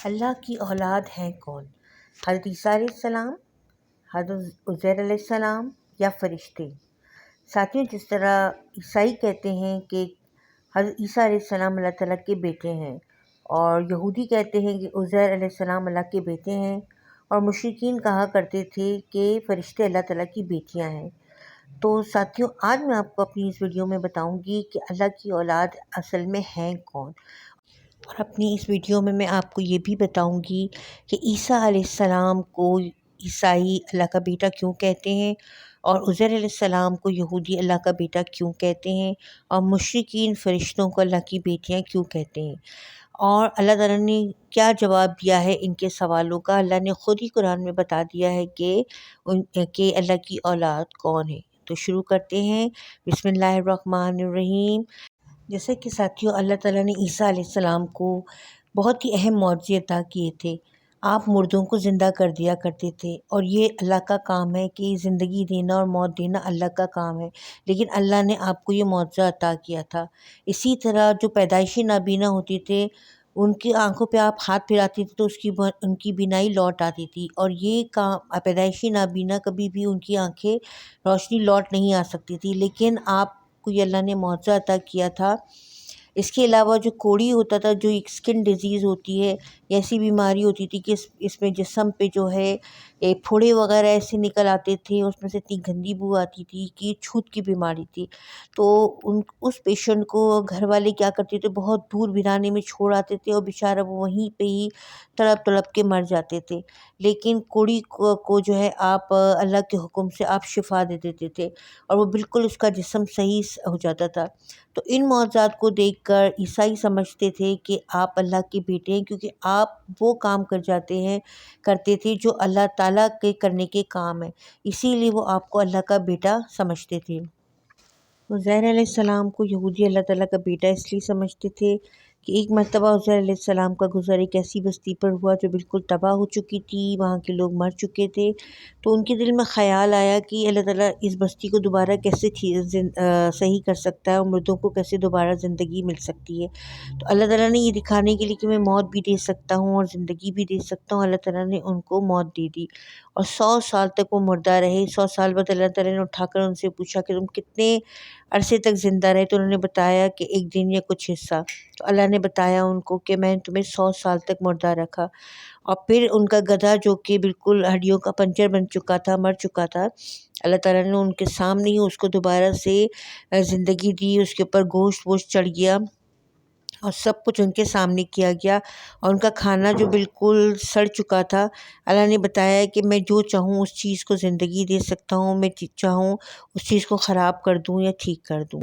اللہ کی اولاد ہیں کون؟ حضرت عیسیٰ علیہ السلام، حضرت عزیر علیہ السلام یا فرشتے؟ ساتھیوں، جس طرح عیسائی کہتے ہیں کہ حضرت عیسیٰ علیہ السلام اللہ تعالیٰ کے بیٹے ہیں، اور یہودی کہتے ہیں کہ عزیر علیہ السلام اللہ کے بیٹے ہیں، اور مشرکین کہا کرتے تھے کہ فرشتے اللہ تعالیٰ کی بیٹیاں ہیں۔ تو ساتھیوں، آج میں آپ کو اپنی اس ویڈیو میں بتاؤں گی کہ اللہ کی اولاد اصل میں ہیں کون، اور اپنی اس ویڈیو میں آپ کو یہ بھی بتاؤں گی کہ عیسیٰ علیہ السلام کو عیسائی اللہ کا بیٹا کیوں کہتے ہیں، اور عزیر علیہ السلام کو یہودی اللہ کا بیٹا کیوں کہتے ہیں، اور مشرکین فرشتوں کو اللہ کی بیٹیاں کیوں کہتے ہیں، اور اللہ تعالیٰ نے کیا جواب دیا ہے ان کے سوالوں کا۔ اللہ نے خود ہی قرآن میں بتا دیا ہے کہ اللہ کی اولاد کون ہے۔ تو شروع کرتے ہیں، بسم اللہ الرحمن الرحیم۔ جیسے کہ ساتھیوں، اللہ تعالیٰ نے عیسیٰ علیہ السلام کو بہت ہی اہم معجزے عطا کیے تھے۔ آپ مردوں کو زندہ کر دیا کرتے تھے، اور یہ اللہ کا کام ہے کہ زندگی دینا اور موت دینا اللہ کا کام ہے، لیکن اللہ نے آپ کو یہ معجزہ عطا کیا تھا۔ اسی طرح جو پیدائشی نابینا ہوتے تھے، ان کی آنکھوں پہ آپ ہاتھ پھراتے تھے تو ان کی بینائی لوٹ آتی تھی، اور یہ کام پیدائشی نابینا کبھی بھی ان کی آنکھیں روشنی لوٹ نہیں آ سکتی تھی، لیکن آپ کو یہ اللہ نے معجزہ عطا کیا تھا۔ اس کے علاوہ جو کوڑی ہوتا تھا، جو ایک اسکن ڈیزیز ہوتی ہے، ایسی بیماری ہوتی تھی کہ اس میں جسم پہ جو ہے پھوڑے وغیرہ ایسے نکل آتے تھے، اس میں سے اتنی گندی بو آتی تھی کہ چھوت کی بیماری تھی۔ تو اس پیشنٹ کو گھر والے کیا کرتے تھے، بہت دور ویرانے میں چھوڑ آتے تھے، اور بیچارہ وہ وہیں پہ ہی تڑپ تڑپ کے مر جاتے تھے۔ لیکن کوڑی کو جو ہے آپ اللہ کے حکم سے آپ شفا دے دیتے تھے، اور وہ بالکل اس کا جسم صحیح ہو جاتا تھا۔ تو ان معجزات کو دیکھ کر عیسائی سمجھتے تھے کہ آپ اللہ کے بیٹے ہیں، کیونکہ آپ وہ کام کرتے تھے جو اللہ تعالیٰ کے کرنے کے کام ہیں، اسی لیے وہ آپ کو اللہ کا بیٹا سمجھتے تھے۔ عزیر علیہ السلام کو یہودی اللہ تعالیٰ کا بیٹا اس لیے سمجھتے تھے کہ ایک مرتبہ عزیر علیہ السلام کا گزر ایک ایسی بستی پر ہوا جو بالکل تباہ ہو چکی تھی، وہاں کے لوگ مر چکے تھے۔ تو ان کے دل میں خیال آیا کہ اللہ تعالیٰ اس بستی کو دوبارہ کیسے صحیح کر سکتا ہے، اور مردوں کو کیسے دوبارہ زندگی مل سکتی ہے۔ تو اللہ تعالیٰ نے یہ دکھانے کے لیے کہ میں موت بھی دے سکتا ہوں اور زندگی بھی دے سکتا ہوں، اللہ تعالیٰ نے ان کو موت دے دی، اور 100 سال تک وہ مردہ رہے۔ 100 سال بعد اللہ تعالیٰ نے اٹھا کر ان سے پوچھا کہ تم کتنے عرصے تک زندہ رہے، تو انہوں نے بتایا کہ ایک دن یا کچھ حصہ۔ تو اللہ نے بتایا ان کو کہ میں تمہیں 100 سال تک مردہ رکھا، اور پھر ان کا گدھا جو کہ بالکل ہڈیوں کا پنجر بن چکا تھا، مر چکا تھا، اللہ تعالیٰ نے ان کے سامنے ہی اس کو دوبارہ سے زندگی دی، اس کے اوپر گوشت ووشت چڑھ گیا، اور سب کچھ ان کے سامنے کیا گیا، اور ان کا کھانا جو بالکل سڑ چکا تھا، اللہ نے بتایا کہ میں جو چاہوں اس چیز کو زندگی دے سکتا ہوں، میں چاہوں اس چیز کو خراب کر دوں یا ٹھیک کر دوں۔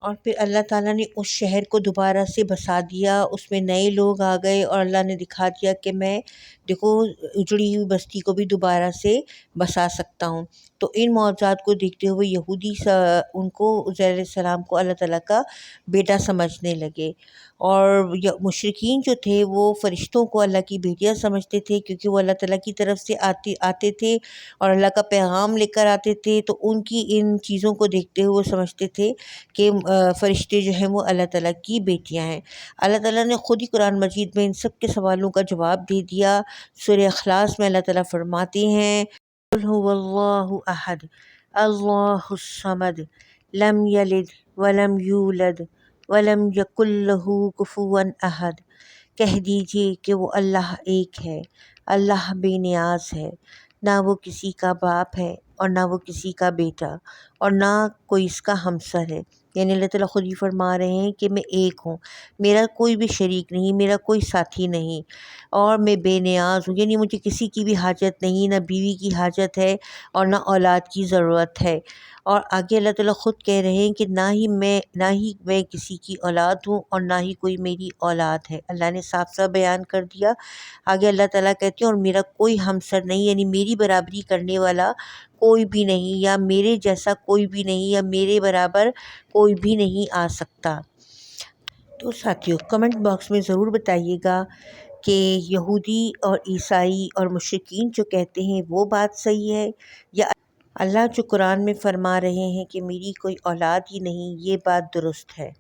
اور پھر اللہ تعالیٰ نے اس شہر کو دوبارہ سے بسا دیا، اس میں نئے لوگ آ گئے، اور اللہ نے دکھا دیا کہ میں دیکھو اجڑی ہوئی بستی کو بھی دوبارہ سے بسا سکتا ہوں۔ تو ان معجزات کو دیکھتے ہوئے یہودی ان کو عزیر علیہ السلام کو اللہ تعالیٰ کا بیٹا سمجھنے لگے، اور مشرکین جو تھے وہ فرشتوں کو اللہ کی بیٹیاں سمجھتے تھے، کیونکہ وہ اللہ تعالیٰ کی طرف سے آتے تھے اور اللہ کا پیغام لے کر آتے تھے۔ تو ان کی ان چیزوں کو دیکھتے ہوئے وہ سمجھتے تھے کہ فرشتے جو ہیں وہ اللہ تعالیٰ کی بیٹیاں ہیں۔ اللہ تعالیٰ نے خود ہی قرآن مجید میں ان سب کے سوالوں کا جواب دے دیا۔ سورہ اخلاص میں اللہ تعالیٰ فرماتے ہیں، قُلْ هُوَ اللَّهُ أَحَدٌ اللَّهُ الصَّمَدُ لَمْ يَلِدْ وَلَمْ يُولَدْ وَلَمْ يَكُنْ لَهُ كُفُوًا أَحَدٌ۔ کہہ دیجئے کہ وہ اللہ ایک ہے، اللہ بے نیاز ہے، نہ وہ کسی کا باپ ہے اور نہ وہ کسی کا بیٹا، اور نہ کوئی اس کا ہمسر ہے۔ یعنی اللہ تعالیٰ خود ہی فرما رہے ہیں کہ میں ایک ہوں، میرا کوئی بھی شریک نہیں، میرا کوئی ساتھی نہیں، اور میں بے نیاز ہوں، یعنی مجھے کسی کی بھی حاجت نہیں، نہ بیوی کی حاجت ہے اور نہ اولاد کی ضرورت ہے۔ اور آگے اللہ تعالیٰ خود کہہ رہے ہیں کہ نہ ہی میں کسی کی اولاد ہوں اور نہ ہی کوئی میری اولاد ہے۔ اللہ نے صاف صاف بیان کر دیا۔ آگے اللہ تعالیٰ کہتے ہیں اور میرا کوئی ہمسر نہیں، یعنی میری برابری کرنے والا کوئی بھی نہیں، یا میرے جیسا کوئی بھی نہیں، یا میرے برابر کوئی بھی نہیں آ سکتا۔ تو ساتھیوں، کمنٹ باکس میں ضرور بتائیے گا کہ یہودی اور عیسائی اور مشرکین جو کہتے ہیں وہ بات صحیح ہے، یا اللہ جو قرآن میں فرما رہے ہیں کہ میری کوئی اولاد ہی نہیں، یہ بات درست ہے۔